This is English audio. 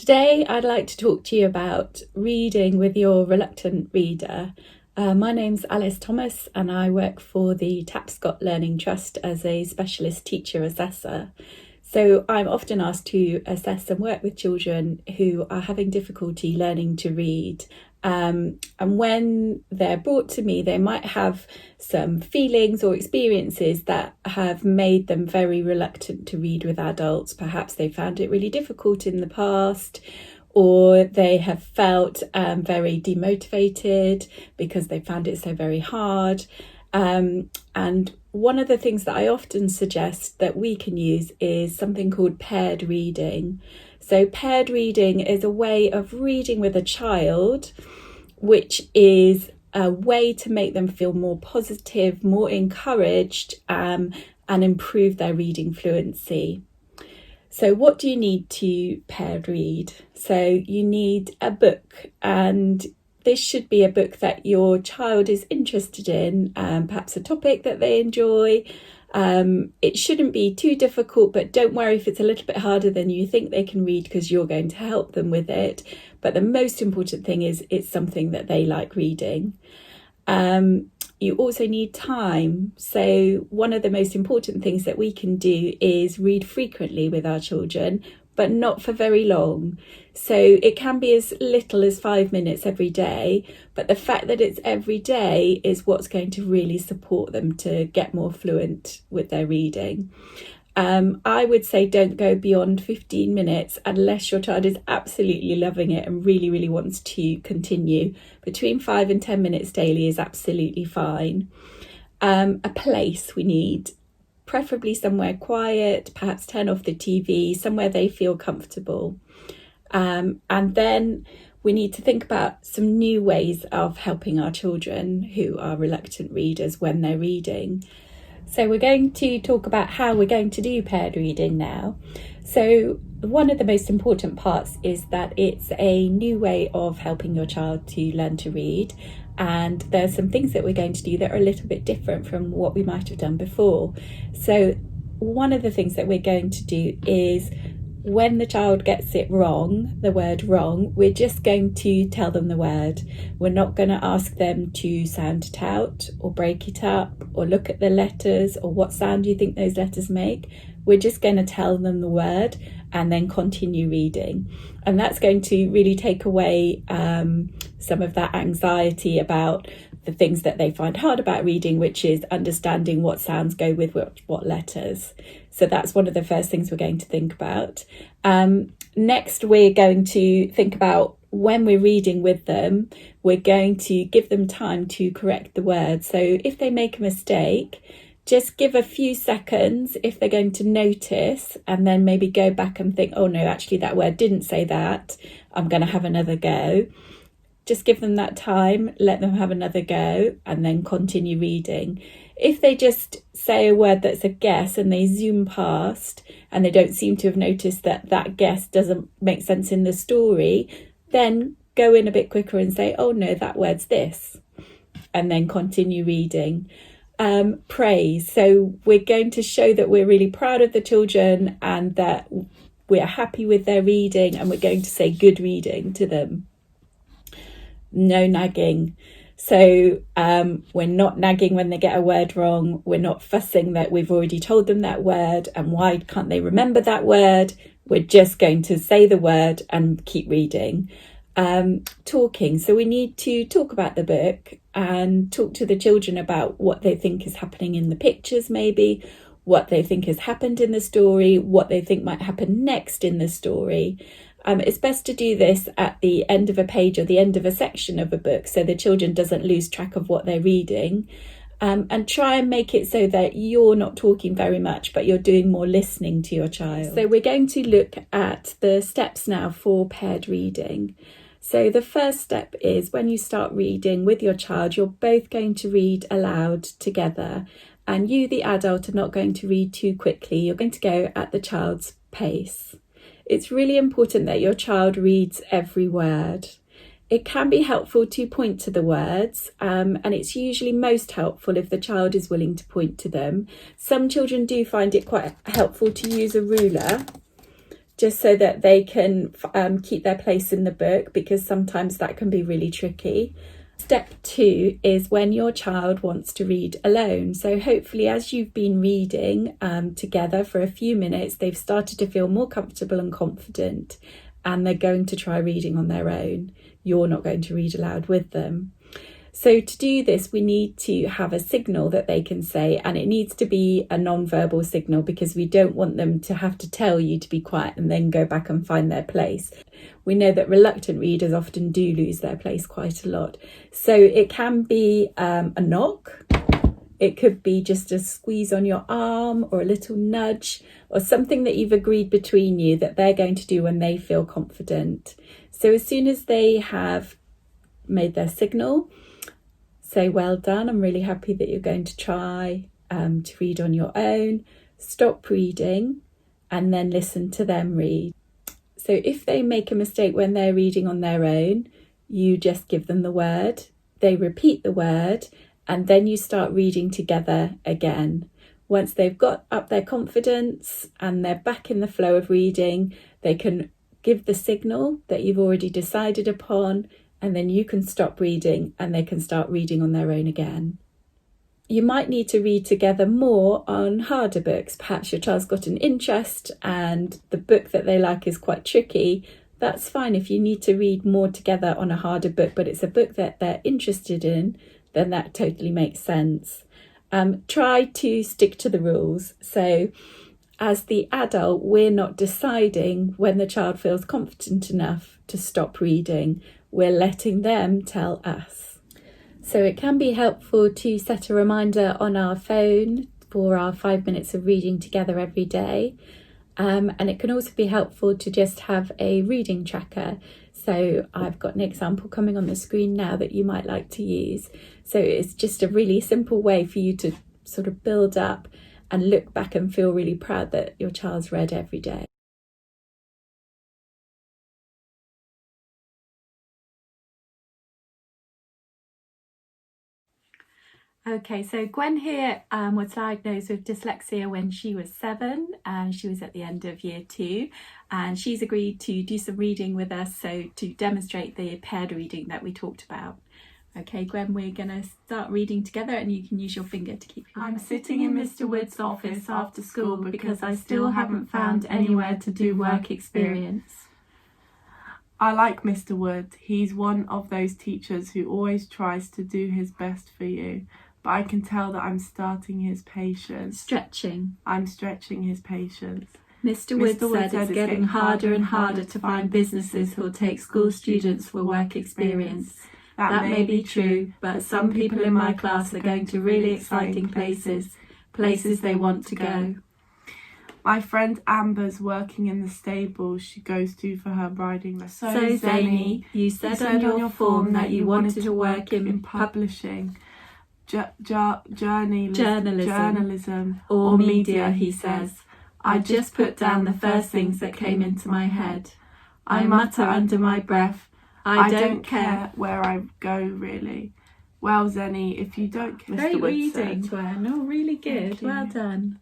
Today, I'd like to talk to you about reading with your reluctant reader. My name's Alice Thomas, and I work for the Tapscott Learning Trust as a specialist teacher assessor. So I'm often asked to assess and work with children who are having difficulty learning to read. And when they're brought to me, they might have some feelings or experiences that have made them very reluctant to read with adults. Perhaps they found it really difficult in the past, or they have felt very demotivated because they found it so very hard. And one of the things that I often suggest that we can use is something called paired reading. So paired reading is a way of reading with a child, which is a way to make them feel more positive, more encouraged, and improve their reading fluency. So what do you need to paired read? So you need a book, and this should be a book that your child is interested in, perhaps a topic that they enjoy. It shouldn't be too difficult, but don't worry if it's a little bit harder than you think they can read, because you're going to help them with it. But the most important thing is it's something that they like reading. You also need time. So one of the most important things that we can do is read frequently with our children, but not for very long. So it can be as little as 5 minutes every day, but the fact that it's every day is what's going to really support them to get more fluent with their reading. I would say don't go beyond 15 minutes unless your child is absolutely loving it and really, really wants to continue. Between 5 and 10 minutes daily is absolutely fine. A place we need, preferably somewhere quiet, perhaps turn off the TV, somewhere they feel comfortable. And then we need to think about some new ways of helping our children who are reluctant readers when they're reading. So we're going to talk about how we're going to do paired reading now. So one of the most important parts is that it's a new way of helping your child to learn to read. And there's some things that we're going to do that are a little bit different from what we might have done before. So one of the things that we're going to do is when the child gets it wrong, the word wrong, we're just going to tell them the word. We're not going to ask them to sound it out or break it up or look at the letters or what sound do you think those letters make. We're just going to tell them the word and then continue reading. And that's going to really take away some of that anxiety about the things that they find hard about reading, which is understanding what sounds go with what letters. So that's one of the first things we're going to think about. Next, we're going to think about when we're reading with them, we're going to give them time to correct the words. So if they make a mistake, just give a few seconds if they're going to notice, and then maybe go back and think, oh no, actually that word didn't say that. I'm going to have another go. Just give them that time, let them have another go, and then continue reading. If they just say a word that's a guess and they zoom past and they don't seem to have noticed that that guess doesn't make sense in the story, then go in a bit quicker and say, oh no, that word's this, and then continue reading. Praise. So we're going to show that we're really proud of the children and that we're happy with their reading, and we're going to say good reading to them. No nagging. So we're not nagging when they get a word wrong. We're not fussing that we've already told them that word and why can't they remember that word. We're just going to say the word and keep reading. Talking. So we need to talk about the book and talk to the children about what they think is happening in the pictures, maybe what they think has happened in the story, what they think might happen next in the story. It's best to do this at the end of a page or the end of a section of a book so the children doesn't lose track of what they're reading, and try and make it so that you're not talking very much, but you're doing more listening to your child. So we're going to look at the steps now for paired reading. So the first step is when you start reading with your child, you're both going to read aloud together, and you, the adult, are not going to read too quickly. You're going to go at the child's pace. It's really important that your child reads every word. It can be helpful to point to the words, and it's usually most helpful if the child is willing to point to them. Some children do find it quite helpful to use a ruler just so that they can keep their place in the book, because sometimes that can be really tricky. Step 2 is when your child wants to read alone. So hopefully as you've been reading together for a few minutes, they've started to feel more comfortable and confident, and they're going to try reading on their own. You're not going to read aloud with them. So to do this, we need to have a signal that they can say, and it needs to be a non-verbal signal, because we don't want them to have to tell you to be quiet and then go back and find their place. We know that reluctant readers often do lose their place quite a lot. So it can be a knock. It could be just a squeeze on your arm or a little nudge, or something that you've agreed between you that they're going to do when they feel confident. So as soon as they have made their signal, say, well done, I'm really happy that you're going to try to read on your own. Stop reading and then listen to them read. So if they make a mistake when they're reading on their own, you just give them the word, they repeat the word, and then you start reading together again. Once they've got up their confidence and they're back in the flow of reading, they can give the signal that you've already decided upon, and then you can stop reading and they can start reading on their own again. You might need to read together more on harder books. Perhaps your child's got an interest and the book that they like is quite tricky. That's fine if you need to read more together on a harder book, but it's a book that they're interested in, then that totally makes sense. Try to stick to the rules. So as the adult, we're not deciding when the child feels confident enough to stop reading. We're letting them tell us. So it can be helpful to set a reminder on our phone for our 5 minutes of reading together every day. And it can also be helpful to just have a reading tracker. So I've got an example coming on the screen now that you might like to use. So it's just a really simple way for you to sort of build up and look back and feel really proud that your child's read every day. Okay, so Gwen here was diagnosed with dyslexia when she was 7, and she was at the end of year 2, and she's agreed to do some reading with us, so to demonstrate the paired reading that we talked about. Okay, Gwen, we're going to start reading together, and you can use your finger to keep your... I'm sitting in Mr. Wood's office after school because I still haven't found anywhere to do work experience. I like Mr. Wood. He's one of those teachers who always tries to do his best for you. But I can tell that I'm starting his patience. Stretching. I'm stretching his patience. Mr. Wood said it's getting harder and harder to find businesses who'll take school students for work experience. That may be true, but some people in my class are going to really exciting places they want to go. My friend Amber's working in the stable she goes to for her riding lesson. So Zany, you said on your form that you wanted to work in publishing. Journalism or media, he says. I just put down the first things that came into my head. I mutter under my breath, I don't care where I go, really. Well, Zenny, if you don't care... Great reading, Gwen. Oh, really good. Well done.